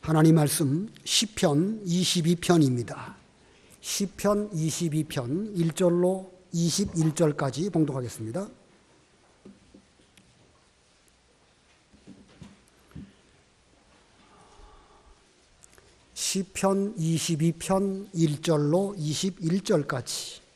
하나님 말씀 시편 22편입니다. 시편 22편 1절로 21절까지 봉독하겠습니다. 시편 22편 1절로 21절까지.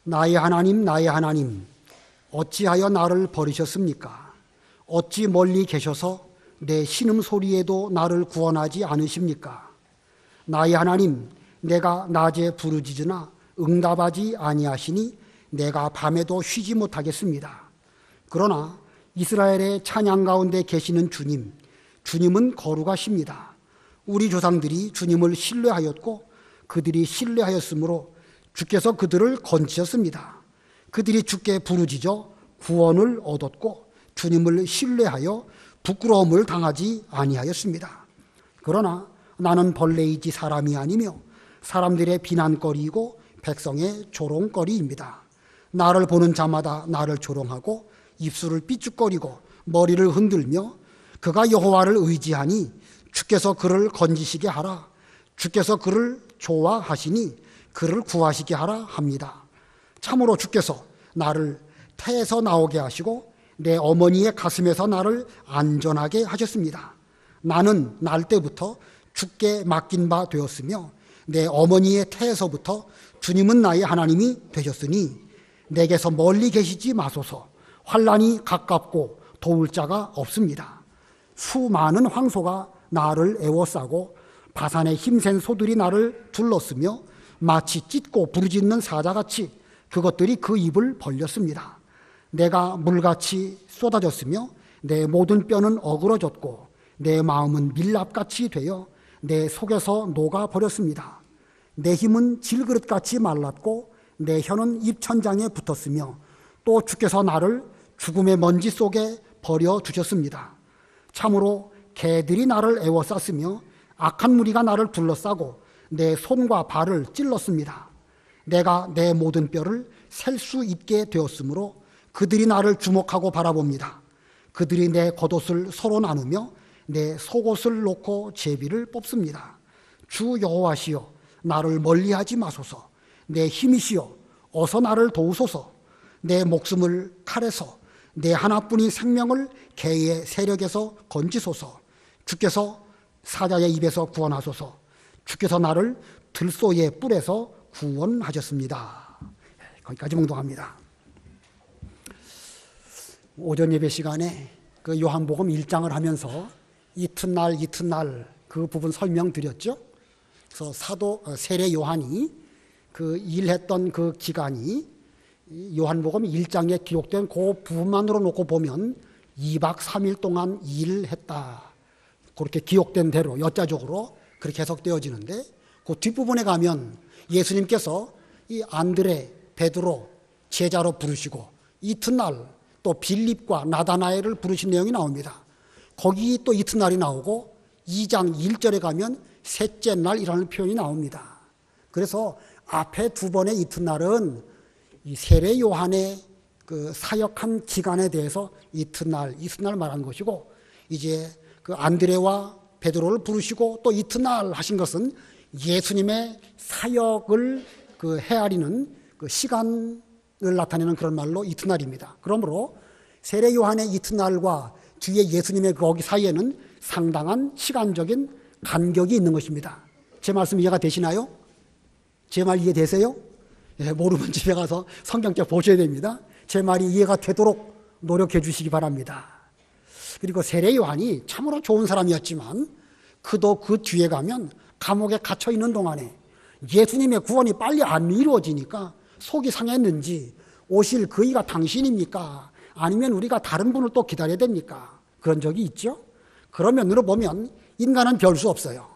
나의 하나님, 어찌하여 나를 버리셨습니까? 어찌 멀리 계셔서 내 신음소리에도 나를 구원하지 않으십니까? 나의 하나님, 내가 낮에 부르짖으나 응답하지 아니하시니 내가 밤에도 쉬지 못하겠습니다. 그러나 이스라엘의 찬양 가운데 계시는 주님은 거룩하십니다. 우리 조상들이 주님을 신뢰하였고 그들이 신뢰하였으므로 주께서 그들을 건지셨습니다. 그들이 주께 부르짖어 구원을 얻었고 주님을 신뢰하여 부끄러움을 당하지 아니하였습니다. 그러나 나는 벌레이지 사람이 아니며 사람들의 비난거리이고 백성의 조롱거리입니다. 나를 보는 자마다 나를 조롱하고 입술을 삐죽거리고 머리를 흔들며 그가 여호와를 의지하니 주께서 그를 건지시게 하라. 주께서 그를 좋아하시니 그를 구하시게 하라 합니다. 참으로 주께서 나를 태에서 나오게 하시고 내 어머니의 가슴에서 나를 안전하게 하셨습니다. 나는 날 때부터 주께 맡긴 바 되었으며 내 어머니의 태에서부터 주님은 나의 하나님이 되셨으니 내게서 멀리 계시지 마소서. 환난이 가깝고 도울 자가 없습니다. 수많은 황소가 나를 에워싸고 바산의 힘센 소들이 나를 둘렀으며 마치 찢고 부르짖는 사자같이 그것들이 그 입을 벌렸습니다. 내가 물같이 쏟아졌으며 내 모든 뼈는 어그러졌고 내 마음은 밀랍같이 되어 내 속에서 녹아버렸습니다. 내 힘은 질그릇같이 말랐고 내 혀는 입천장에 붙었으며 또 주께서 나를 죽음의 먼지 속에 버려두셨습니다. 참으로 개들이 나를 에워쌌으며 악한 무리가 나를 둘러싸고 내 손과 발을 찔렀습니다. 내가 내 모든 뼈를 셀 수 있게 되었으므로 그들이 나를 주목하고 바라봅니다. 그들이 내 겉옷을 서로 나누며 내 속옷을 놓고 제비를 뽑습니다. 주 여호와시여, 나를 멀리하지 마소서. 내 힘이시여, 어서 나를 도우소서. 내 목숨을 칼에서, 내 하나뿐인 생명을 개의 세력에서 건지소서. 주께서 사자의 입에서 구원하소서. 주께서 나를 들소의 뿔에서 구원하셨습니다. 거기까지 봉독합니다. 오전 예배 시간에 그 요한복음 1장을 하면서 이튿날 그 부분 설명드렸죠. 그래서 세례 요한이 그 일했던 그 기간이 요한복음 1장에 기록된 그 부분만으로 놓고 보면 2박 3일 동안 일했다. 그렇게 기록된 대로 역자적으로 그렇게 해석되어지는데 그 뒷부분에 가면 예수님께서 이 안드레, 베드로 제자로 부르시고 이튿날 또 빌립과 나다나엘을 부르신 내용이 나옵니다. 거기 또 이튿날이 나오고 2장 1절에 가면 셋째 날이라는 표현이 나옵니다. 그래서 앞에 두 번의 이튿날은 이 세례 요한의 그 사역한 기간에 대해서 이튿날 말한 것이고 이제 그 안드레와 베드로를 부르시고 또 이튿날 하신 것은 예수님의 사역을 그 헤아리는 그 시간을 나타내는 그런 말로 이튿날입니다. 그러므로 세례 요한의 이튿날과 뒤에 예수님의 거기 사이에는 상당한 시간적인 간격이 있는 것입니다. 제 말씀 이해가 되시나요? 제 말 이해되세요? 예, 모르면 집에 가서 성경책 보셔야 됩니다. 제 말이 이해가 되도록 노력해 주시기 바랍니다. 그리고 세례 요한이 참으로 좋은 사람이었지만 그도 그 뒤에 가면 감옥에 갇혀 있는 동안에 예수님의 구원이 빨리 안 이루어지니까 속이 상했는지 오실 그이가 당신입니까? 아니면 우리가 다른 분을 또 기다려야 됩니까? 그런 적이 있죠. 그런 면으로 보면 인간은 별 수 없어요.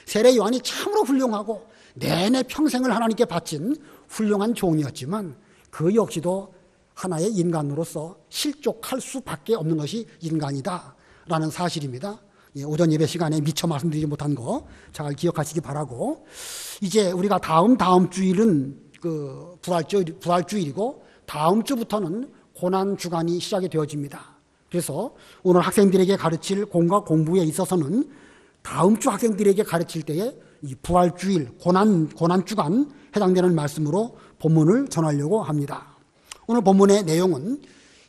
세례 요한이 참으로 훌륭하고 내내 평생을 하나님께 바친 훌륭한 종이었지만 그 역시도 하나의 인간으로서 실족할 수밖에 없는 것이 인간이다라는 사실입니다. 오전 예배 시간에 미처 말씀드리지 못한 거 잘 기억하시기 바라고, 이제 우리가 다음 주일은 그 부활주일이고 다음 주부터는 고난 주간이 시작이 되어집니다. 그래서 오늘 학생들에게 가르칠 공과 공부에 있어서는 다음 주 학생들에게 가르칠 때에 이 부활주일, 고난 주간 해당되는 말씀으로 본문을 전하려고 합니다. 오늘 본문의 내용은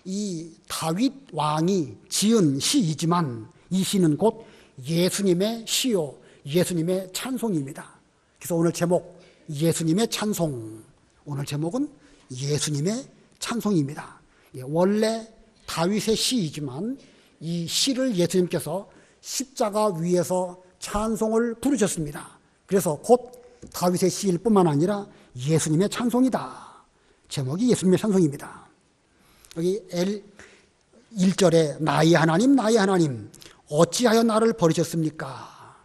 이 다윗 왕이 지은 시이지만 이 시는 곧 예수님의 시요, 예수님의 찬송입니다. 그래서 오늘 제목 예수님의 찬송, 오늘 제목은 예수님의 찬송입니다. 원래 다윗의 시이지만 이 시를 예수님께서 십자가 위에서 찬송을 부르셨습니다. 그래서 곧 다윗의 시일 뿐만 아니라 예수님의 찬송이다. 제목이 예수님의 찬송입니다. 여기 1절에 나의 하나님 어찌하여 나를 버리셨습니까?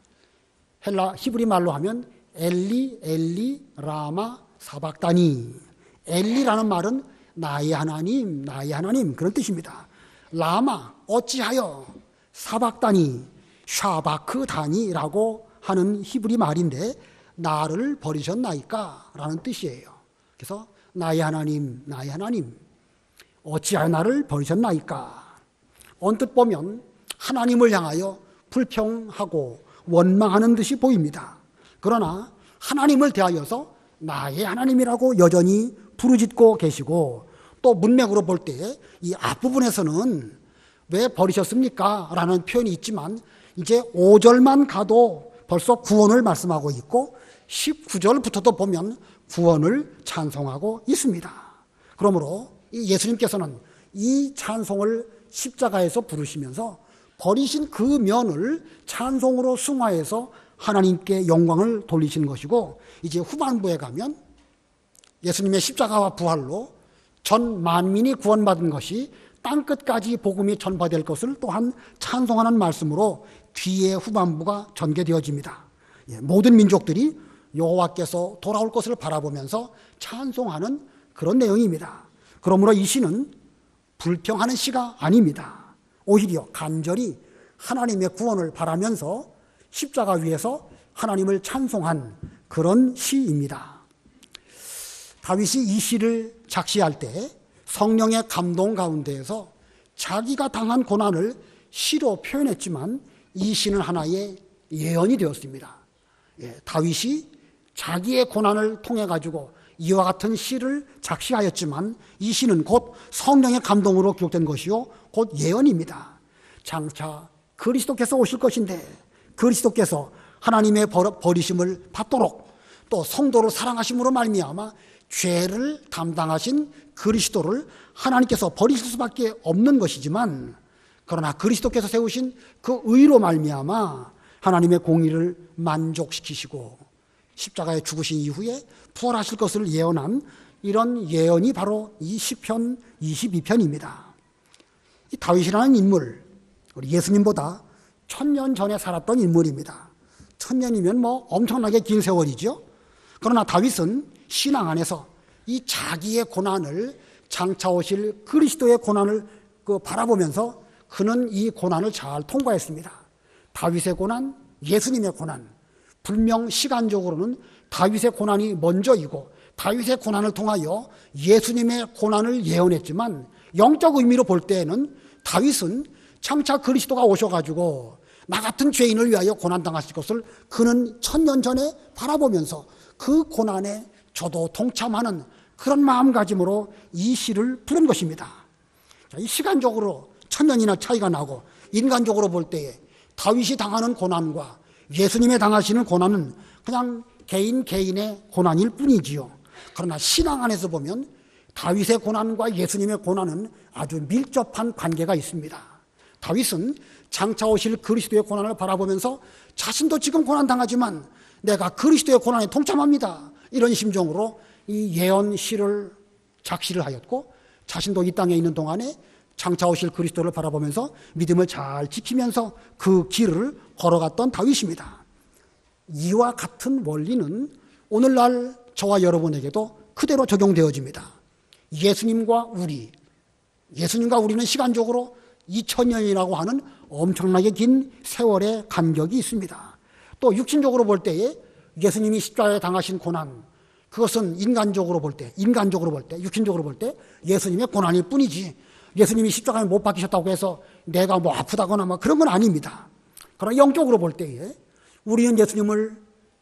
헬라 히브리 말로 하면 엘리 라마 사박다니. 엘리라는 말은 나의 하나님 그런 뜻입니다. 라마 어찌하여, 사박다니 샤바크다니라고 하는 히브리 말인데 나를 버리셨나이까 라는 뜻이에요. 그래서 나의 하나님 어찌하여 나를 버리셨나이까. 언뜻 보면 하나님을 향하여 불평하고 원망하는 듯이 보입니다. 그러나 하나님을 대하여서 나의 하나님이라고 여전히 부르짖고 계시고, 또 문맥으로 볼 때 이 앞부분에서는 왜 버리셨습니까? 라는 표현이 있지만 이제 5절만 가도 벌써 구원을 말씀하고 있고 19절부터도 보면 구원을 찬송하고 있습니다. 그러므로 예수님께서는 이 찬송을 십자가에서 부르시면서 버리신 그 면을 찬송으로 승화해서 하나님께 영광을 돌리시는 것이고, 이제 후반부에 가면 예수님의 십자가와 부활로 전 만민이 구원받은 것이 땅끝까지 복음이 전파될 것을 또한 찬송하는 말씀으로 뒤에 후반부가 전개되어집니다. 모든 민족들이 여호와께서 돌아올 것을 바라보면서 찬송하는 그런 내용입니다. 그러므로 이 시는 불평하는 시가 아닙니다. 오히려 간절히 하나님의 구원을 바라면서 십자가 위에서 하나님을 찬송한 그런 시입니다. 다윗이 이 시를 작시할 때 성령의 감동 가운데에서 자기가 당한 고난을 시로 표현했지만 이 시는 하나의 예언이 되었습니다. 다윗이 자기의 고난을 통해 가지고 이와 같은 시를 작시하였지만 이 시는 곧 성령의 감동으로 기록된 것이요 곧 예언입니다. 장차 그리스도께서 오실 것인데 그리스도께서 하나님의 버리심을 받도록 또 성도를 사랑하심으로 말미암아 죄를 담당하신 그리스도를 하나님께서 버리실 수밖에 없는 것이지만, 그러나 그리스도께서 세우신 그 의로 말미암아 하나님의 공의를 만족시키시고 십자가에 죽으신 이후에 부활하실 것을 예언한 이런 예언이 바로 이 시편 22편입니다. 이 다윗이라는 인물, 우리 예수님보다 1000년 전에 살았던 인물입니다. 1000년이면 뭐 엄청나게 긴 세월이죠. 그러나 다윗은 신앙 안에서 이 자기의 고난을, 장차 오실 그리스도의 고난을 바라보면서 그는 이 고난을 잘 통과했습니다. 다윗의 고난, 예수님의 고난, 분명 시간적으로는 다윗의 고난이 먼저이고 다윗의 고난을 통하여 예수님의 고난을 예언했지만, 영적 의미로 볼 때에는 다윗은 장차 그리스도가 오셔가지고 나 같은 죄인을 위하여 고난당하실 것을 그는 1000년 전에 바라보면서 그 고난에 저도 동참하는 그런 마음가짐으로 이 시를 부른 것입니다. 이 시간적으로 1000년이나 차이가 나고 인간적으로 볼 때에 다윗이 당하는 고난과 예수님의 당하시는 고난은 그냥 개인의 고난일 뿐이지요. 그러나 신앙 안에서 보면 다윗의 고난과 예수님의 고난은 아주 밀접한 관계가 있습니다. 다윗은 장차 오실 그리스도의 고난을 바라보면서 자신도 지금 고난당하지만 내가 그리스도의 고난에 동참합니다, 이런 심정으로 이 예언 시를 작시를 하였고, 자신도 이 땅에 있는 동안에 장차 오실 그리스도를 바라보면서 믿음을 잘 지키면서 그 길을 걸어갔던 다윗입니다. 이와 같은 원리는 오늘날 저와 여러분에게도 그대로 적용되어집니다. 예수님과 우리는 시간적으로 2000년이라고 하는 엄청나게 긴 세월의 간격이 있습니다. 또 육신적으로 볼 때에 예수님이 십자가에 당하신 고난, 그것은 인간적으로 볼 때, 육신적으로 볼 때 예수님의 고난일 뿐이지, 예수님이 십자가에 못 박히셨다고 해서 내가 뭐 아프다거나 뭐 그런 건 아닙니다. 그러나 영적으로 볼 때에 우리는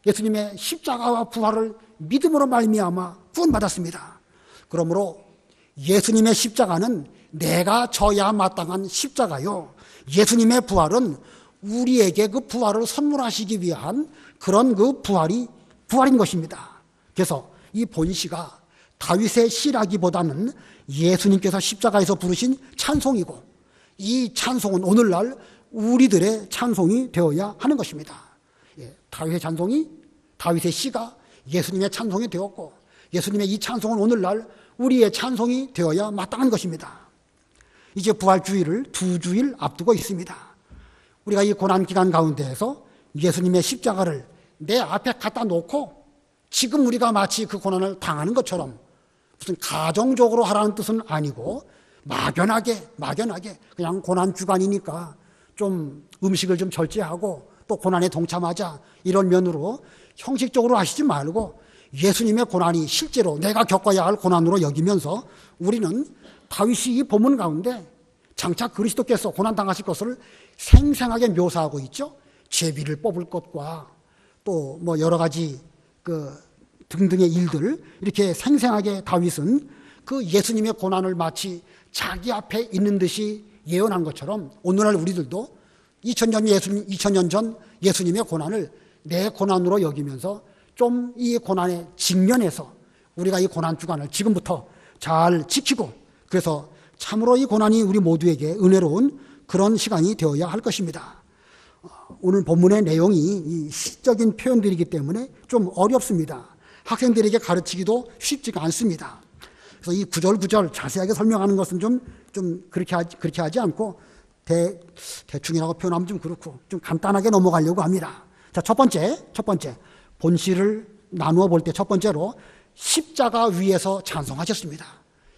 예수님의 십자가와 부활을 믿음으로 말미암아 구원받았습니다. 그러므로 예수님의 십자가는 내가 져야 마땅한 십자가요, 예수님의 부활은 우리에게 그 부활을 선물하시기 위한 그런 그 부활인 것입니다. 그래서 이 본시가 다윗의 시라기보다는 예수님께서 십자가에서 부르신 찬송이고, 이 찬송은 오늘날 우리들의 찬송이 되어야 하는 것입니다. 다윗의 시가 예수님의 찬송이 되었고, 예수님의 이 찬송은 오늘날 우리의 찬송이 되어야 마땅한 것입니다. 이제 부활주의를 2주일 앞두고 있습니다. 우리가 이 고난기간 가운데에서 예수님의 십자가를 내 앞에 갖다 놓고 지금 우리가 마치 그 고난을 당하는 것처럼 무슨 가정적으로 하라는 뜻은 아니고 막연하게 그냥 고난주간이니까 좀 음식을 좀 절제하고 또 고난에 동참하자, 이런 면으로 형식적으로 하시지 말고 예수님의 고난이 실제로 내가 겪어야 할 고난으로 여기면서 우리는 다윗이 이 본문 가운데 장차 그리스도께서 고난당하실 것을 생생하게 묘사하고 있죠. 제비를 뽑을 것과 또 뭐 여러 가지 등등의 일들, 이렇게 생생하게 다윗은 그 예수님의 고난을 마치 자기 앞에 있는 듯이 예언한 것처럼 오늘날 우리들도 2000년 전 예수님의 고난을 내 고난으로 여기면서 좀 이 고난에 직면해서 우리가 이 고난 주간을 지금부터 잘 지키고, 그래서 참으로 이 고난이 우리 모두에게 은혜로운 그런 시간이 되어야 할 것입니다. 오늘 본문의 내용이 이 시적인 표현들이기 때문에 좀 어렵습니다. 학생들에게 가르치기도 쉽지가 않습니다. 그래서 이 구절 자세하게 설명하는 것은 좀 그렇게 하지 않고 대충이라고 표현하면 좀 그렇고 좀 간단하게 넘어가려고 합니다. 자, 첫 번째 본시를 나누어 볼 때 첫 번째로 십자가 위에서 찬송하셨습니다.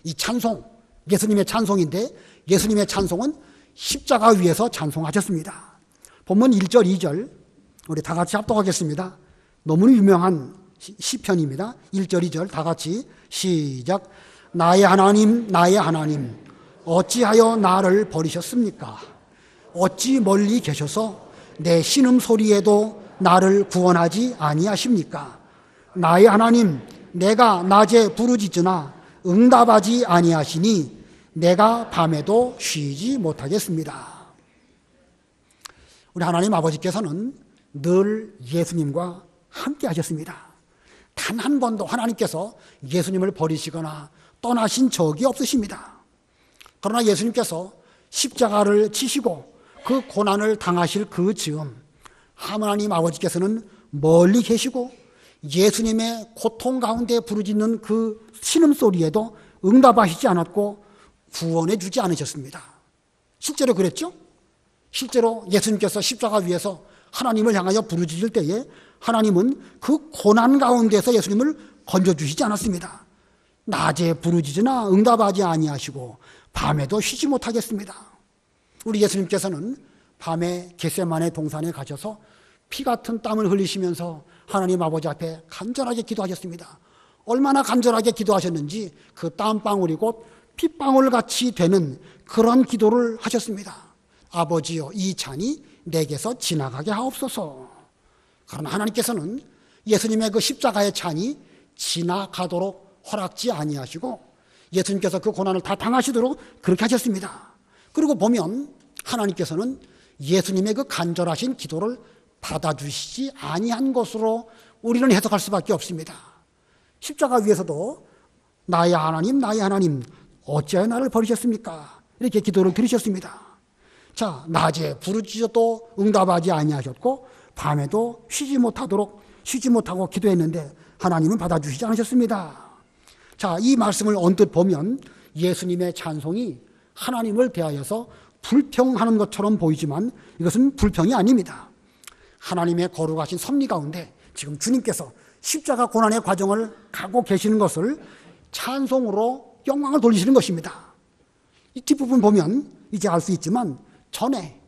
이 찬송, 예수님의 찬송인데 예수님의 찬송은 십자가 위에서 찬송하셨습니다. 본문 1절, 2절 우리 다 같이 합독하겠습니다. 너무 유명한 시편입니다. 1절, 2절 다 같이 시작. 나의 하나님, 나의 하나님, 어찌하여 나를 버리셨습니까? 어찌 멀리 계셔서 내 신음소리에도 나를 구원하지 아니하십니까? 나의 하나님, 내가 낮에 부르짖으나 응답하지 아니하시니 내가 밤에도 쉬지 못하겠습니다. 우리 하나님 아버지께서는 늘 예수님과 함께 하셨습니다. 단 한 번도 하나님께서 예수님을 버리시거나 떠나신 적이 없으십니다. 그러나 예수님께서 십자가를 지시고 그 고난을 당하실 그 즈음 하나님 아버지께서는 멀리 계시고 예수님의 고통 가운데 부르짖는 그 신음소리에도 응답하시지 않았고 구원해 주지 않으셨습니다. 실제로 그랬죠? 실제로 예수님께서 십자가 위에서 하나님을 향하여 부르짖을 때에 하나님은 그 고난 가운데서 예수님을 건져주시지 않았습니다. 낮에 부르짖으나 응답하지 아니하시고 밤에도 쉬지 못하겠습니다. 우리 예수님께서는 밤에 겟세마네 동산에 가셔서 피 같은 땀을 흘리시면서 하나님 아버지 앞에 간절하게 기도하셨습니다. 얼마나 간절하게 기도하셨는지 그 땀방울이 곧 핏방울 같이 되는 그런 기도를 하셨습니다. 아버지여, 이 잔이 내게서 지나가게 하옵소서. 그러나 하나님께서는 예수님의 그 십자가의 잔이 지나가도록 허락지 아니하시고 예수님께서 그 고난을 다 당하시도록 그렇게 하셨습니다. 그리고 보면 하나님께서는 예수님의 그 간절하신 기도를 받아주시지 아니한 것으로 우리는 해석할 수밖에 없습니다. 십자가 위에서도 나의 하나님, 나의 하나님, 어찌하여 나를 버리셨습니까? 이렇게 기도를 드리셨습니다. 자, 낮에 부르짖어도 응답하지 아니하셨고 밤에도 쉬지 못하고 기도했는데 하나님은 받아주시지 않으셨습니다. 자, 이 말씀을 언뜻 보면 예수님의 찬송이 하나님을 대하여서 불평하는 것처럼 보이지만 이것은 불평이 아닙니다. 하나님의 거룩하신 섭리 가운데 지금 주님께서 십자가 고난의 과정을 가고 계시는 것을 찬송으로 영광을 돌리시는 것입니다. 이 뒷부분 보면 이제 알 수 있지만 전에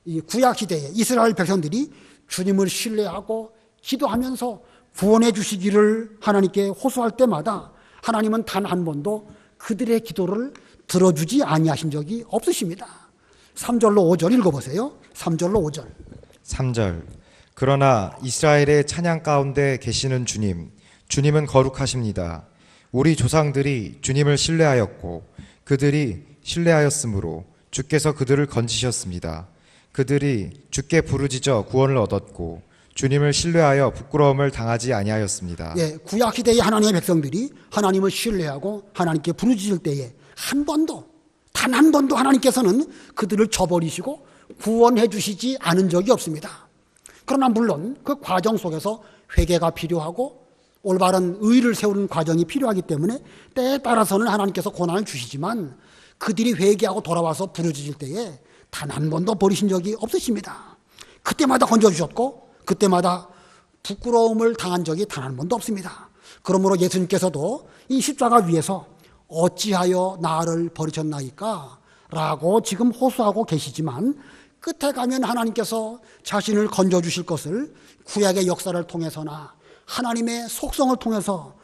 이 구약 시대에 이스라엘 백성들이 주님을 신뢰하고 기도하면서 구원해 주시기를 하나님께 호소할 때마다 하나님은 단 한 번도 그들의 기도를 들어주지 아니하신 적이 없으십니다. 3절로 5절 읽어보세요. 3절로 5절. 3절. 그러나 이스라엘의 찬양 가운데 계시는 주님, 주님은 거룩하십니다. 우리 조상들이 주님을 신뢰하였고 그들이 신뢰하였으므로 주께서 그들을 건지셨습니다. 그들이 주께 부르짖어 구원을 얻었고 주님을 신뢰하여 부끄러움을 당하지 아니하였습니다. 예, 구약 시대의 하나님의 백성들이 하나님을 신뢰하고 하나님께 부르짖을 때에 한 번도, 단 한 번도 하나님께서는 그들을 저버리시고 구원해 주시지 않은 적이 없습니다. 그러나 물론 그 과정 속에서 회개가 필요하고 올바른 의를 세우는 과정이 필요하기 때문에 때에 따라서는 하나님께서 고난을 주시지만 그들이 회개하고 돌아와서 부르짖을 때에 단 한 번도 버리신 적이 없으십니다. 그때마다 건져주셨고 그때마다 부끄러움을 당한 적이 단 한 번도 없습니다. 그러므로 예수님께서도 이 십자가 위에서 어찌하여 나를 버리셨나이까? 라고 지금 호소하고 계시지만 끝에 가면 하나님께서 자신을 건져주실 것을 구약의 역사를 통해서나 하나님의 속성을 통해서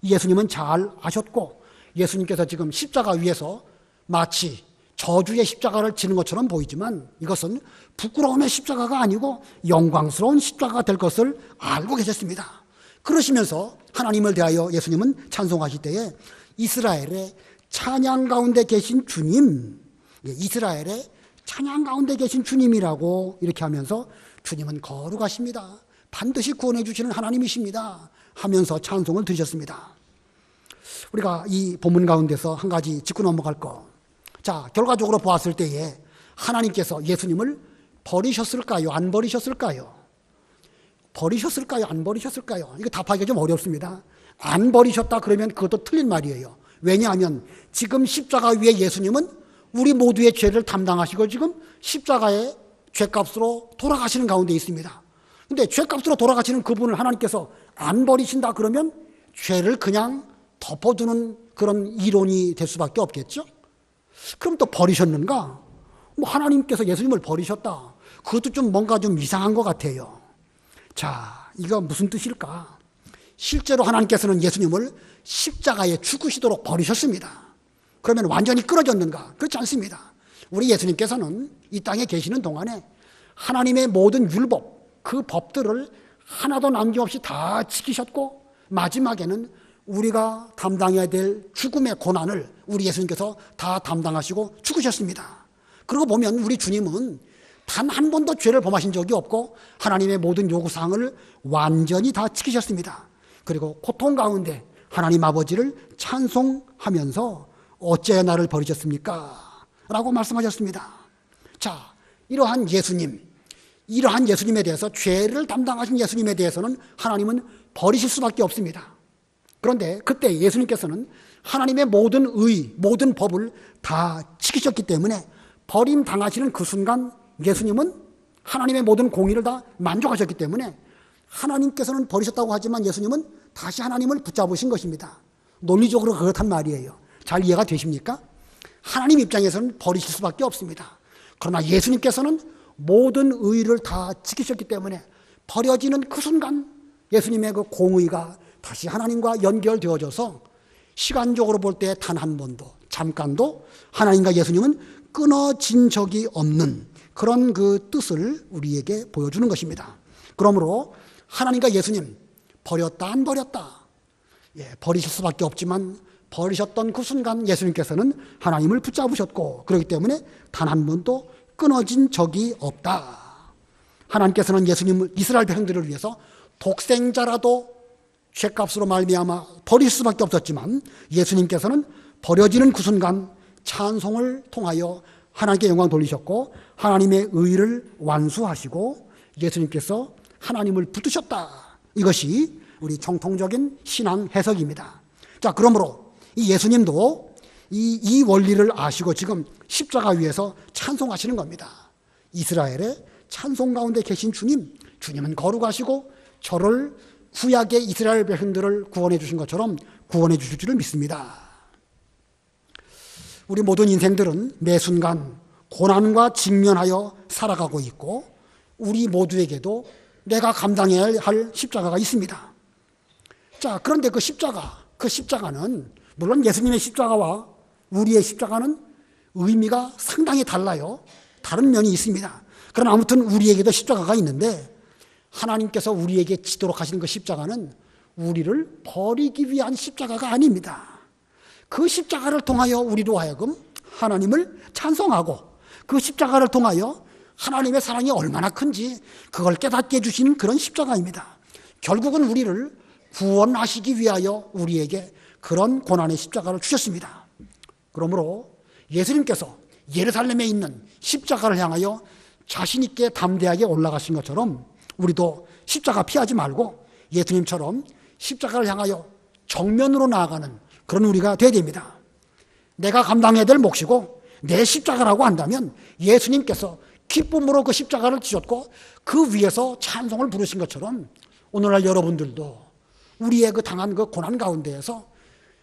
예수님은 잘 아셨고 예수님께서 지금 십자가 위에서 마치 저주의 십자가를 지는 것처럼 보이지만 이것은 부끄러움의 십자가가 아니고 영광스러운 십자가가 될 것을 알고 계셨습니다. 그러시면서 하나님을 대하여 예수님은 찬송하실 때에 이스라엘의 찬양 가운데 계신 주님, 이스라엘의 찬양 가운데 계신 주님이라고 이렇게 하면서 주님은 거룩하십니다. 반드시 구원해 주시는 하나님이십니다. 하면서 찬송을 드리셨습니다. 우리가 이 본문 가운데서 한 가지 짚고 넘어갈 거. 자, 결과적으로 보았을 때에 하나님께서 예수님을 버리셨을까요? 안 버리셨을까요? 버리셨을까요? 안 버리셨을까요? 이거 답하기가 좀 어렵습니다. 안 버리셨다 그러면 그것도 틀린 말이에요. 왜냐하면 지금 십자가 위에 예수님은 우리 모두의 죄를 담당하시고 지금 십자가의 죄값으로 돌아가시는 가운데 있습니다. 근데 죄값으로 돌아가시는 그분을 하나님께서 안 버리신다 그러면 죄를 그냥 덮어두는 그런 이론이 될 수밖에 없겠죠? 그럼 또 버리셨는가? 뭐 하나님께서 예수님을 버리셨다. 그것도 좀 뭔가 좀 이상한 것 같아요. 자, 이거 무슨 뜻일까? 실제로 하나님께서는 예수님을 십자가에 죽으시도록 버리셨습니다. 그러면 완전히 끊어졌는가? 그렇지 않습니다. 우리 예수님께서는 이 땅에 계시는 동안에 하나님의 모든 율법, 그 법들을 하나도 남김없이 다 지키셨고 마지막에는 우리가 담당해야 될 죽음의 고난을 우리 예수님께서 다 담당하시고 죽으셨습니다. 그러고 보면 우리 주님은 단 한 번도 죄를 범하신 적이 없고 하나님의 모든 요구사항을 완전히 다 지키셨습니다. 그리고 고통 가운데 하나님 아버지를 찬송하면서 어째 나를 버리셨습니까? 라고 말씀하셨습니다. 자, 이러한 예수님에 대해서 죄를 담당하신 예수님에 대해서는 하나님은 버리실 수밖에 없습니다. 그런데 그때 예수님께서는 하나님의 모든 모든 법을 다 지키셨기 때문에 버림 당하시는 그 순간 예수님은 하나님의 모든 공의를 다 만족하셨기 때문에 하나님께서는 버리셨다고 하지만 예수님은 다시 하나님을 붙잡으신 것입니다. 논리적으로 그렇단 말이에요. 잘 이해가 되십니까? 하나님 입장에서는 버리실 수밖에 없습니다. 그러나 예수님께서는 모든 의를 다 지키셨기 때문에 버려지는 그 순간 예수님의 그 공의가 다시 하나님과 연결되어져서 시간적으로 볼 때 단 한 번도 잠깐도 하나님과 예수님은 끊어진 적이 없는 그런 그 뜻을 우리에게 보여주는 것입니다. 그러므로 하나님과 예수님 버렸다 안 버렸다, 버리실 수밖에 없지만 버리셨던 그 순간 예수님께서는 하나님을 붙잡으셨고 그렇기 때문에 단 한 번도 끊어진 적이 없다. 하나님께서는 예수님을 이스라엘 백성들을 위해서 독생자라도 죄값으로 말미암아 버릴 수밖에 없었지만 예수님께서는 버려지는 그 순간 찬송을 통하여 하나님께 영광 돌리셨고 하나님의 의를 완수하시고 예수님께서 하나님을 붙드셨다. 이것이 우리 정통적인 신앙 해석입니다. 자, 그러므로 이 예수님도 이 원리를 아시고 지금 십자가 위에서 찬송하시는 겁니다. 이스라엘의 찬송 가운데 계신 주님은 거룩하시고 저를 구약의 이스라엘 백성들을 구원해 주신 것처럼 구원해 주실 줄을 믿습니다. 우리 모든 인생들은 매 순간 고난과 직면하여 살아가고 있고 우리 모두에게도 내가 감당해야 할 십자가가 있습니다. 자, 그런데 그 십자가는 물론 예수님의 십자가와 우리의 십자가는 의미가 상당히 달라요. 다른 면이 있습니다. 그러나 아무튼 우리에게도 십자가가 있는데 하나님께서 우리에게 지도록 하시는 그 십자가는 우리를 버리기 위한 십자가가 아닙니다. 그 십자가를 통하여 우리로 하여금 하나님을 찬송하고 그 십자가를 통하여 하나님의 사랑이 얼마나 큰지 그걸 깨닫게 해주시는 그런 십자가입니다. 결국은 우리를 구원하시기 위하여 우리에게 그런 고난의 십자가를 주셨습니다. 그러므로 예수님께서 예루살렘에 있는 십자가를 향하여 자신 있게 담대하게 올라가신 것처럼 우리도 십자가 피하지 말고 예수님처럼 십자가를 향하여 정면으로 나아가는 그런 우리가 되어야 됩니다. 내가 감당해야 될 몫이고 내 십자가라고 한다면 예수님께서 기쁨으로 그 십자가를 지셨고 그 위에서 찬송을 부르신 것처럼 오늘날 여러분들도 우리의 그 당한 그 고난 가운데에서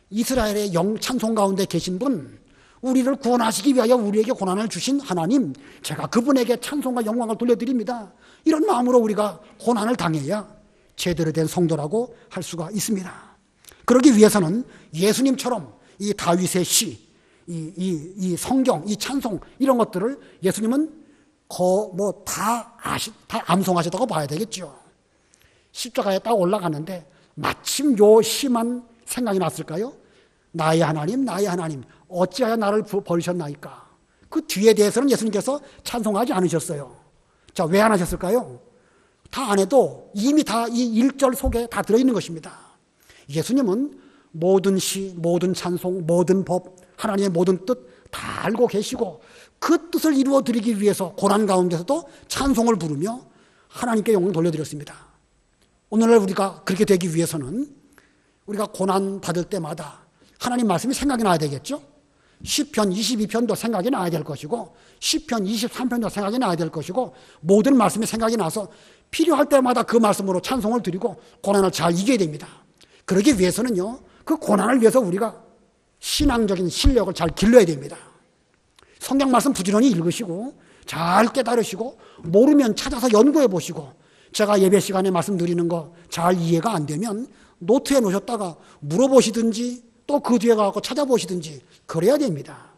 이스라엘의 영 찬송 가운데 계신 분, 우리를 구원하시기 위하여 우리에게 고난을 주신 하나님, 제가 그분에게 찬송과 영광을 돌려드립니다. 이런 마음으로 우리가 고난을 당해야 제대로 된 성도라고 할 수가 있습니다. 그러기 위해서는 예수님처럼 이 다윗의 시, 이 성경, 이 찬송 이런 것들을 예수님은 다 암송하셨다고 봐야 되겠죠. 십자가에 딱 올라가는데 마침 요 시만 생각이 났을까요? 나의 하나님, 나의 하나님, 어찌하여 나를 버리셨나이까? 그 뒤에 대해서는 예수님께서 찬송하지 않으셨어요. 자, 왜 안 하셨을까요? 다 안 해도 이미 다 이 1절 속에 다 들어있는 것입니다. 예수님은 모든 시, 모든 찬송, 모든 법, 하나님의 모든 뜻 다 알고 계시고 그 뜻을 이루어 드리기 위해서 고난 가운데서도 찬송을 부르며 하나님께 영광을 돌려드렸습니다. 오늘날 우리가 그렇게 되기 위해서는 우리가 고난 받을 때마다 하나님 말씀이 생각이 나야 되겠죠. 시편 22편도 생각이 나야 될 것이고 시편 23편도 생각이 나야 될 것이고 모든 말씀이 생각이 나서 필요할 때마다 그 말씀으로 찬송을 드리고 고난을 잘 이겨야 됩니다. 그러기 위해서는요, 그 고난을 위해서 우리가 신앙적인 실력을 잘 길러야 됩니다. 성경 말씀 부지런히 읽으시고 잘 깨달으시고 모르면 찾아서 연구해 보시고 제가 예배 시간에 말씀드리는 거 잘 이해가 안 되면 노트에 놓으셨다가 물어보시든지 또 그 뒤에 가서 찾아보시든지 그래야 됩니다.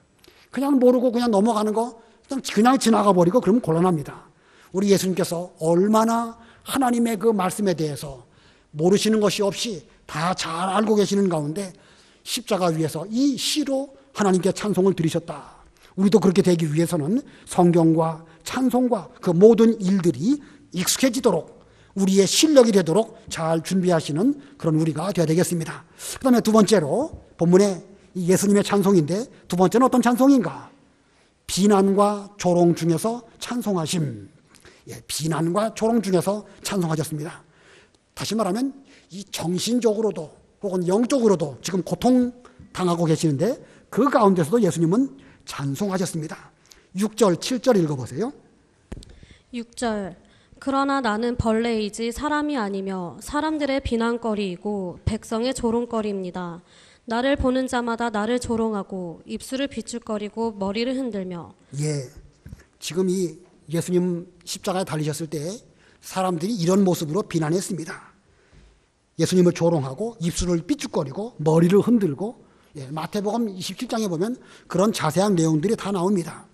그냥 모르고 그냥 넘어가는 거 그냥 지나가 버리고 그러면 곤란합니다. 우리 예수님께서 얼마나 하나님의 그 말씀에 대해서 모르시는 것이 없이 다 잘 알고 계시는 가운데 십자가 위에서 이 시로 하나님께 찬송을 드리셨다. 우리도 그렇게 되기 위해서는 성경과 찬송과 그 모든 일들이 익숙해지도록 우리의 실력이 되도록 잘 준비하시는 그런 우리가 되어야 되겠습니다. 그 다음에 두 번째로 본문에 예수님의 찬송인데 두 번째는 어떤 찬송인가? 비난과 조롱 중에서 찬송하심. 비난과 조롱 중에서 찬송하셨습니다. 다시 말하면 이 정신적으로도 혹은 영적으로도 지금 고통당하고 계시는데 그 가운데서도 예수님은 찬송하셨습니다. 6절, 7절 읽어보세요. 6절 그러나 나는 벌레이지 사람이 아니며 사람들의 비난거리이고 백성의 조롱거리입니다. 나를 보는 자마다 나를 조롱하고 입술을 비출거리고 머리를 흔들며. 지금 이 예수님 십자가에 달리셨을 때 사람들이 이런 모습으로 비난했습니다. 예수님을 조롱하고 입술을 삐죽거리고 머리를 흔들고 마태복음 27장에 보면 그런 자세한 내용들이 다 나옵니다.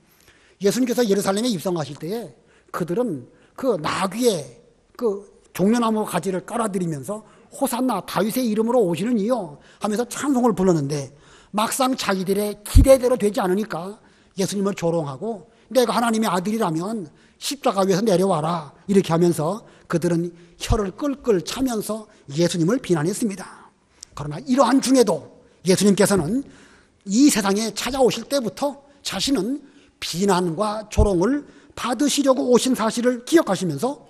예수님께서 예루살렘에 입성하실 때에 그들은 그 나귀에 그 종려나무 가지를 깔아드리면서 호산나 다윗의 이름으로 오시는 이요 하면서 찬송을 불렀는데 막상 자기들의 기대대로 되지 않으니까 예수님을 조롱하고 내가 하나님의 아들이라면 십자가 위에서 내려와라 이렇게 하면서 그들은 혀를 끌끌 차면서 예수님을 비난했습니다. 그러나 이러한 중에도 예수님께서는 이 세상에 찾아오실 때부터 자신은 비난과 조롱을 받으시려고 오신 사실을 기억하시면서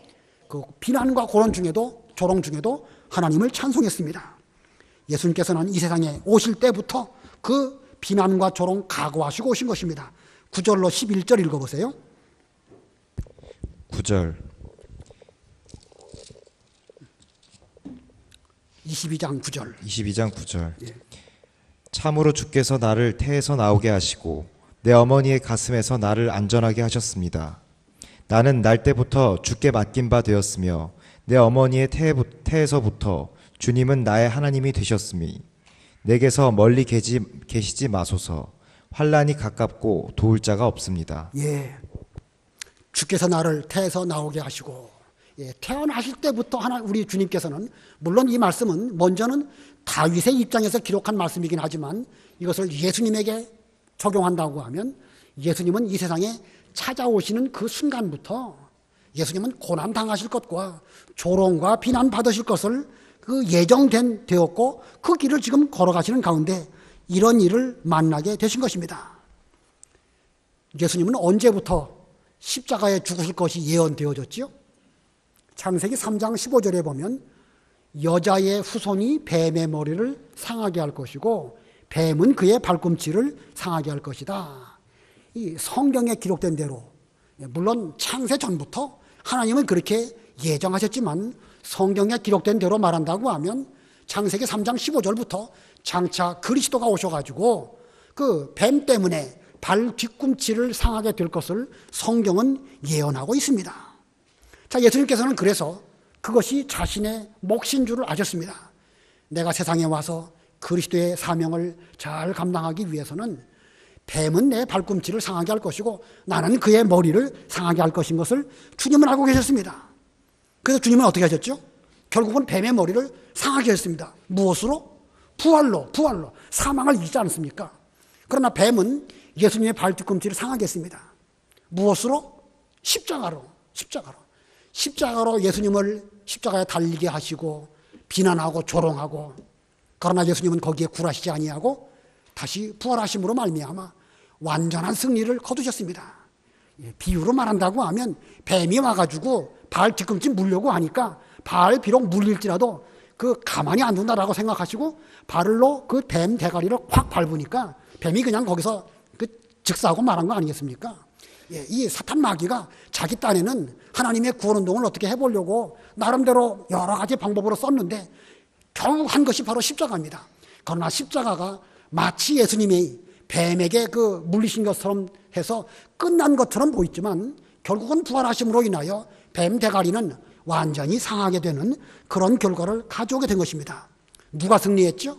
그 비난과 조롱 중에도 하나님을 찬송했습니다. 예수님께서는 이 세상에 오실 때부터 그 비난과 조롱 각오하시고 오신 것입니다. 9절로 11절 읽어보세요. 9절 22장 9절 22장 9절 참으로 주께서 나를 태에서 나오게 하시고 내 어머니의 가슴에서 나를 안전하게 하셨습니다. 나는 날 때부터 주께 맡긴 바 되었으며 내 어머니의 태에서부터 주님은 나의 하나님이 되셨으니 내게서 멀리 계시지 마소서. 환난이 가깝고 도울 자가 없습니다. 예, 주께서 나를 태에서 나오게 하시고, 예, 태어나실 때부터 우리 주님께서는, 물론 이 말씀은 먼저는 다윗의 입장에서 기록한 말씀이긴 하지만 이것을 예수님에게 적용한다고 하면, 예수님은 이 세상에 찾아오시는 그 순간부터 예수님은 고난 당하실 것과 조롱과 비난 받으실 것을 그 되었고, 그 길을 지금 걸어가시는 가운데 이런 일을 만나게 되신 것입니다. 예수님은 언제부터 십자가에 죽으실 것이 예언되어졌지요? 창세기 3장 15절에 보면 여자의 후손이 뱀의 머리를 상하게 할 것이고 뱀은 그의 발꿈치를 상하게 할 것이다. 이 성경에 기록된 대로, 물론 창세 전부터 하나님은 그렇게 예정하셨지만 성경에 기록된 대로 말한다고 하면 창세기 3장 15절부터 장차 그리스도가 오셔가지고 그 뱀 때문에 발 뒤꿈치를 상하게 될 것을 성경은 예언하고 있습니다. 자, 예수님께서는 그래서 그것이 자신의 몫인 줄을 아셨습니다. 내가 세상에 와서 그리스도의 사명을 잘 감당하기 위해서는 뱀은 내 발꿈치를 상하게 할 것이고 나는 그의 머리를 상하게 할 것인 것을 주님은 알고 계셨습니다. 그래서 주님은 어떻게 하셨죠? 결국은 뱀의 머리를 상하게 했습니다. 무엇으로? 부활로. 사망을 이기지 않습니까? 그러나 뱀은 예수님의 발 뒤꿈치를 상하게 했습니다. 무엇으로? 십자가로. 십자가로 예수님을 십자가에 달리게 하시고 비난하고 조롱하고, 그러나 예수님은 거기에 굴하시지 아니하고 다시 부활하심으로 말미암아 완전한 승리를 거두셨습니다. 비유로 말한다고 하면 뱀이 와가지고 발 뒤꿈치 물려고 하니까 발 비록 물릴지라도 그 가만히 안 둔다라고 생각하시고 발로 그 뱀 대가리를 확 밟으니까 뱀이 그냥 거기서 그 즉사하고 말한 거 아니겠습니까? 이 사탄 마귀가 자기 딴에는 하나님의 구원운동을 어떻게 해보려고 나름대로 여러 가지 방법으로 썼는데 겨우 한 것이 바로 십자가입니다. 그러나 십자가가 마치 예수님이 뱀에게 그 물리신 것처럼 해서 끝난 것처럼 보이지만 결국은 부활하심으로 인하여 뱀 대가리는 완전히 상하게 되는 그런 결과를 가져오게 된 것입니다. 누가 승리했죠?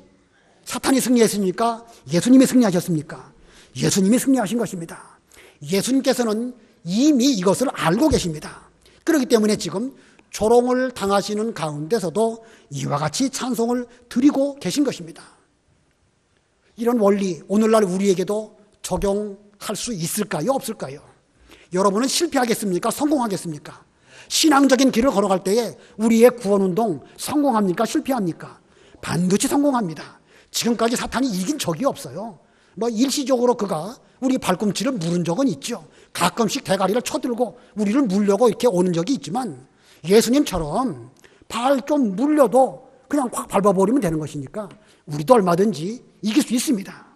사탄이 승리했습니까? 예수님이 승리하셨습니까? 예수님이 승리하신 것입니다. 예수님께서는 이미 이것을 알고 계십니다. 그렇기 때문에 지금 조롱을 당하시는 가운데서도 이와 같이 찬송을 드리고 계신 것입니다. 이런 원리 오늘날 우리에게도 적용할 수 있을까요? 없을까요? 여러분은 실패하겠습니까? 성공하겠습니까? 신앙적인 길을 걸어갈 때에 우리의 구원운동 성공합니까? 실패합니까? 반드시 성공합니다. 지금까지 사탄이 이긴 적이 없어요. 일시적으로 그가 우리 발꿈치를 물은 적은 있죠. 가끔씩 대가리를 쳐들고 우리를 물려고 이렇게 오는 적이 있지만 예수님처럼 발 좀 물려도 그냥 확 밟아버리면 되는 것이니까 우리도 얼마든지 이길 수 있습니다.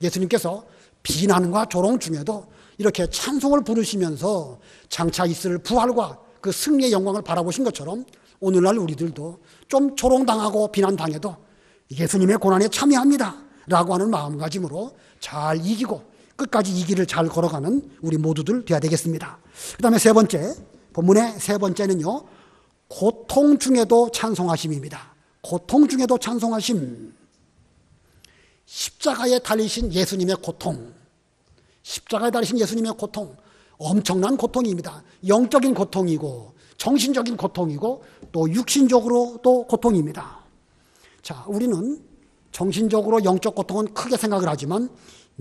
예수님께서 비난과 조롱 중에도 이렇게 찬송을 부르시면서 장차 있을 부활과 그 승리의 영광을 바라보신 것처럼 오늘날 우리들도 좀 조롱당하고 비난당해도 예수님의 고난에 참여합니다 라고 하는 마음가짐으로 잘 이기고 끝까지 이 길을 잘 걸어가는 우리 모두들 되어야 되겠습니다. 그 다음에 세 번째, 본문의 세 번째는요, 고통 중에도 찬송하심입니다. 고통 중에도 찬송하심. 십자가에 달리신 예수님의 고통, 십자가에 달리신 예수님의 고통, 엄청난 고통입니다. 영적인 고통이고 정신적인 고통이고 또 육신적으로도 고통입니다. 자, 우리는 정신적으로 영적 고통은 크게 생각을 하지만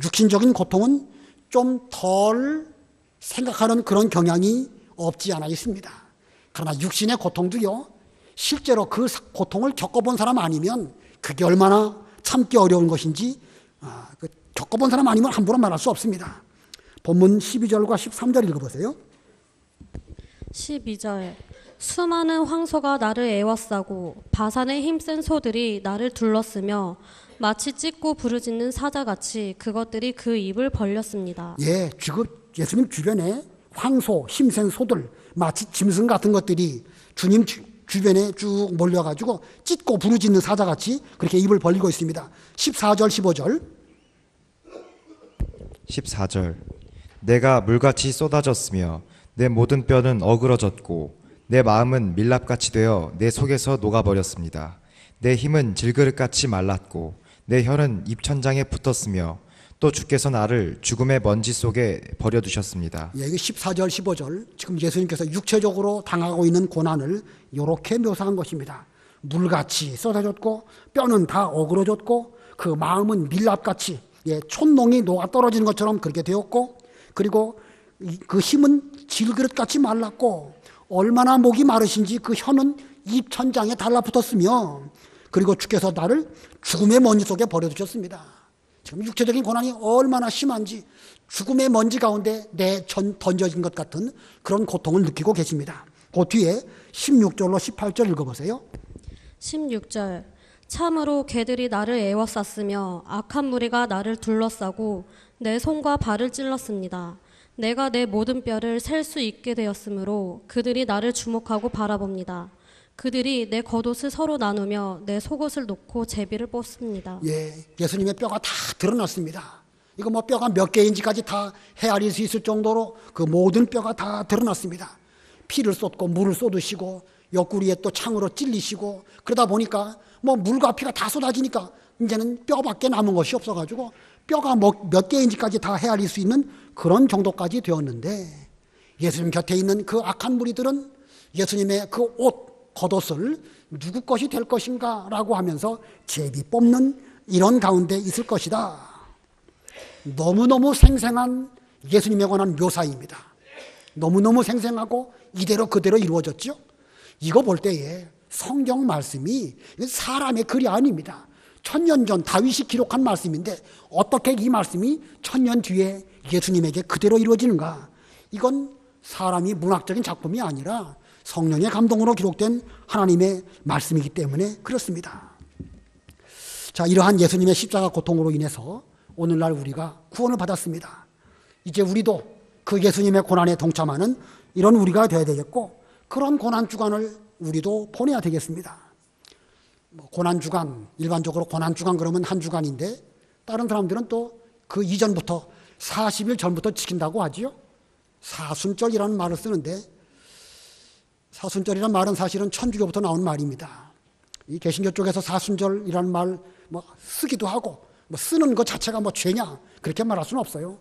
육신적인 고통은 좀 덜 생각하는 그런 경향이 없지 않아 있습니다. 그러나 육신의 고통도요, 실제로 그 고통을 겪어본 사람 아니면 그게 얼마나 참기 어려운 것인지 겪어본 사람 아니면 함부로 말할 수 없습니다. 본문 12절과 13절 읽어보세요. 12절 수많은 황소가 나를 에워싸고 바산의 힘센 소들이 나를 둘렀으며 마치 찢고 부르짖는 사자같이 그것들이 그 입을 벌렸습니다. 예, 지금 예수님 주변에 황소, 힘센 소들, 마치 짐승 같은 것들이 주님 주변에 쭉 몰려가지고 찢고 부르짖는 사자같이 그렇게 입을 벌리고 있습니다. 14절, 15절. 14절 내가 물같이 쏟아졌으며 내 모든 뼈는 어그러졌고 내 마음은 밀랍같이 되어 내 속에서 녹아버렸습니다. 내 힘은 질그릇같이 말랐고 내 혀는 입천장에 붙었으며 또 주께서 나를 죽음의 먼지 속에 버려두셨습니다. 예, 이게 14절, 15절 지금 예수님께서 육체적으로 당하고 있는 고난을 이렇게 묘사한 것입니다. 물같이 쏟아졌고 뼈는 다 어그러졌고 그 마음은 밀랍같이 촌농이 녹아 떨어지는 것처럼 그렇게 되었고 그리고 그 힘은 질그릇같이 말랐고 얼마나 목이 마르신지 그 혀는 입천장에 달라붙었으며 그리고 주께서 나를 죽음의 먼지 속에 버려두셨습니다. 지금 육체적인 고난이 얼마나 심한지 죽음의 먼지 가운데 던져진 것 같은 그런 고통을 느끼고 계십니다. 그 뒤에 16절로 18절 읽어보세요. 16절 참으로 개들이 나를 에워쌌으며 악한 무리가 나를 둘러싸고 내 손과 발을 찔렀습니다. 내가 내 모든 뼈를 셀 수 있게 되었으므로 그들이 나를 주목하고 바라봅니다. 그들이 내 겉옷을 서로 나누며 내 속옷을 놓고 제비를 뽑습니다. 예, 예수님의 뼈가 다 드러났습니다. 이거 뭐 뼈가 몇 개인지까지 다 헤아릴 수 있을 정도로 그 모든 뼈가 다 드러났습니다. 피를 쏟고 물을 쏟으시고 옆구리에 또 창으로 찔리시고 그러다 보니까 뭐 물과 피가 다 쏟아지니까 이제는 뼈밖에 남은 것이 없어가지고 뼈가 뭐 몇 개인지까지 다 헤아릴 수 있는 그런 정도까지 되었는데 예수님 곁에 있는 그 악한 무리들은 예수님의 그 옷, 겉옷을 누구 것이 될 것인가 라고 하면서 제비 뽑는 이런 가운데 있을 것이다. 너무너무 생생한 예수님에 관한 묘사입니다. 너무너무 생생하고 이대로 그대로 이루어졌죠. 이거 볼 때에 성경 말씀이 사람의 글이 아닙니다. 1000년 전 다윗이 기록한 말씀인데 어떻게 이 말씀이 1000년 뒤에 예수님에게 그대로 이루어지는가? 이건 사람이 문학적인 작품이 아니라 성령의 감동으로 기록된 하나님의 말씀이기 때문에 그렇습니다. 자, 이러한 예수님의 십자가 고통으로 인해서 오늘날 우리가 구원을 받았습니다. 이제 우리도 그 예수님의 고난에 동참하는 이런 우리가 되어야 되겠고 그런 고난 주간을 우리도 보내야 되겠습니다. 고난 주간, 일반적으로 고난 주간 그러면 한 주간인데 다른 사람들은 또 그 이전부터 40일 전부터 지킨다고 하지요. 사순절이라는 말을 쓰는데 사순절이라는 말은 사실은 천주교부터 나온 말입니다. 이 개신교 쪽에서 사순절이라는 말 쓰기도 하고 쓰는 것 자체가 죄냐 그렇게 말할 수는 없어요.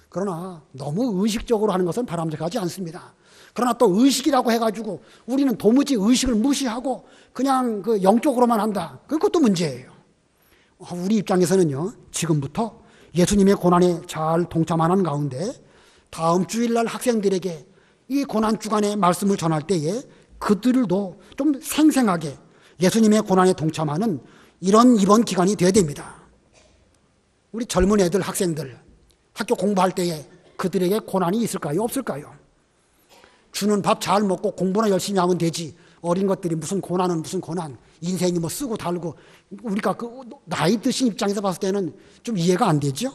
그러나 너무 의식적으로 하는 것은 바람직하지 않습니다. 그러나 또 의식이라고 해가지고 우리는 도무지 의식을 무시하고 그냥 그 영적으로만 한다. 그것도 문제예요. 우리 입장에서는요, 지금부터 예수님의 고난에 잘 동참하는 가운데 다음 주일날 학생들에게 이 고난 주간의 말씀을 전할 때에 그들도 좀 생생하게 예수님의 고난에 동참하는 이런 이번 기간이 되어야 됩니다. 우리 젊은 애들, 학생들 학교 공부할 때에 그들에게 고난이 있을까요? 없을까요? 주는 밥 잘 먹고 공부나 열심히 하면 되지. 어린 것들이 무슨 고난은 무슨 고난. 인생이 쓰고 달고. 우리가 그 나이 드신 입장에서 봤을 때는 좀 이해가 안 되죠?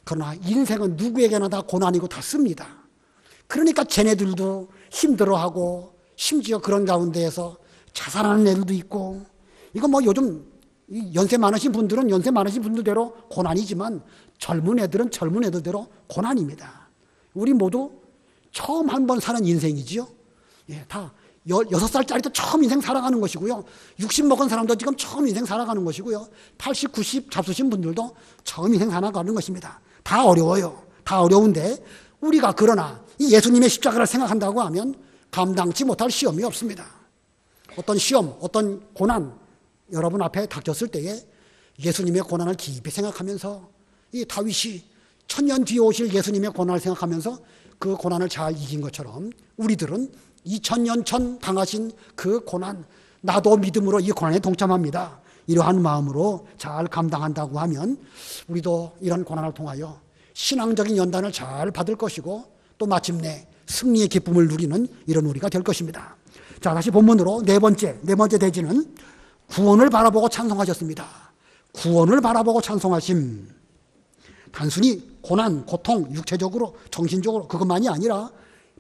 그러나 인생은 누구에게나 다 고난이고 다 씁니다. 그러니까 쟤네들도 힘들어하고 심지어 그런 가운데에서 자살하는 애들도 있고 이거 요즘 연세 많으신 분들은 연세 많으신 분들대로 고난이지만 젊은 애들은 젊은 애들대로 고난입니다. 우리 모두 처음 한 번 사는 인생이지요. 예, 다 6살짜리도 처음 인생 살아가는 것이고요. 60 먹은 사람도 지금 처음 인생 살아가는 것이고요. 80, 90 잡수신 분들도 처음 인생 살아가는 것입니다. 다 어려워요. 다 어려운데 우리가 그러나 이 예수님의 십자가를 생각한다고 하면 감당치 못할 시험이 없습니다. 어떤 시험, 어떤 고난 여러분 앞에 닥쳤을 때에 예수님의 고난을 깊이 생각하면서 이 다윗이 1000년 뒤에 오실 예수님의 고난을 생각하면서 그 고난을 잘 이긴 것처럼 우리들은 2000년 전 당하신 그 고난, 나도 믿음으로 이 고난에 동참합니다. 이러한 마음으로 잘 감당한다고 하면 우리도 이런 고난을 통하여 신앙적인 연단을 잘 받을 것이고 또 마침내 승리의 기쁨을 누리는 이런 우리가 될 것입니다. 자, 다시 본문으로 네 번째 대지는 구원을 바라보고 찬송하셨습니다. 구원을 바라보고 찬송하심. 단순히 고난, 고통, 육체적으로, 정신적으로 그것만이 아니라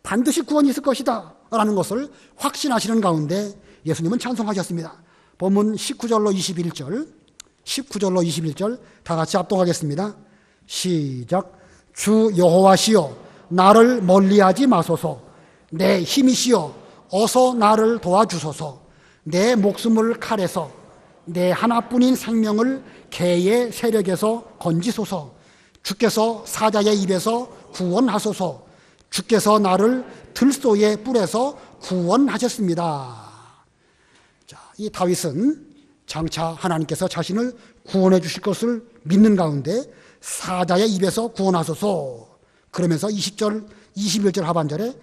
반드시 구원이 있을 것이다 라는 것을 확신하시는 가운데 예수님은 찬송하셨습니다. 본문 19절로 21절 다 같이 합독하겠습니다. 시작. 주 여호와시여 나를 멀리하지 마소서. 내 힘이시여 어서 나를 도와주소서. 내 목숨을 칼에서 내 하나뿐인 생명을 개의 세력에서 건지소서. 주께서 사자의 입에서 구원하소서. 주께서 나를 들소의 뿔에서 구원하셨습니다. 자, 이 다윗은 장차 하나님께서 자신을 구원해 주실 것을 믿는 가운데 사자의 입에서 구원하소서. 그러면서 20절, 21절 하반절에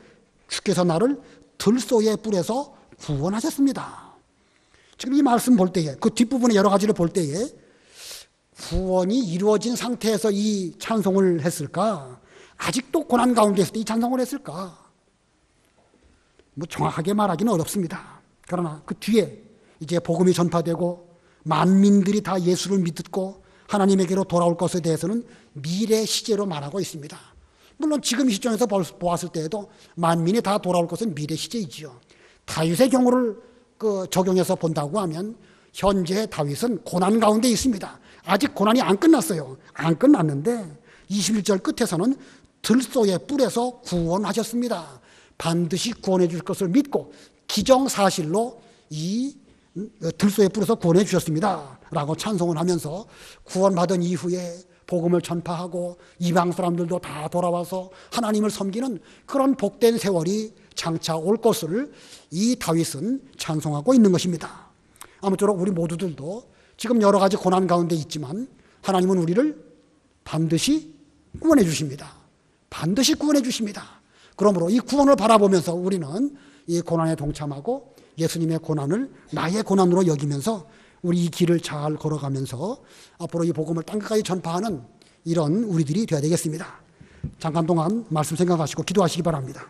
주께서 나를 들소의 뿔에서 구원하셨습니다. 지금 이 말씀 볼 때에, 그 뒷부분의 여러 가지를 볼 때에 구원이 이루어진 상태에서 이 찬송을 했을까? 아직도 고난 가운데 있을 때 이 찬송을 했을까? 뭐 정확하게 말하기는 어렵습니다. 그러나 그 뒤에 이제 복음이 전파되고 만민들이 다 예수를 믿고 하나님에게로 돌아올 것에 대해서는 미래 시제로 말하고 있습니다. 물론 지금 이 시점에서 보았을 때에도 만민이 다 돌아올 것은 미래 시제이지요. 다윗의 경우를 적용해서 본다고 하면 현재 다윗은 고난 가운데 있습니다. 아직 고난이 안 끝났어요. 안 끝났는데 21절 끝에서는 들소의 뿔에서 구원하셨습니다. 반드시 구원해 줄 것을 믿고 기정사실로 이 들소의 뿔에서 구원해 주셨습니다 라고 찬송을 하면서 구원받은 이후에 복음을 전파하고 이방 사람들도 다 돌아와서 하나님을 섬기는 그런 복된 세월이 장차 올 것을 이 다윗은 찬송하고 있는 것입니다. 아무쪼록 우리 모두들도 지금 여러 가지 고난 가운데 있지만 하나님은 우리를 반드시 구원해 주십니다. 반드시 구원해 주십니다. 그러므로 이 구원을 바라보면서 우리는 이 고난에 동참하고 예수님의 고난을 나의 고난으로 여기면서 우리 이 길을 잘 걸어가면서 앞으로 이 복음을 땅끝까지 전파하는 이런 우리들이 되어야 되겠습니다. 잠깐 동안 말씀 생각하시고 기도하시기 바랍니다.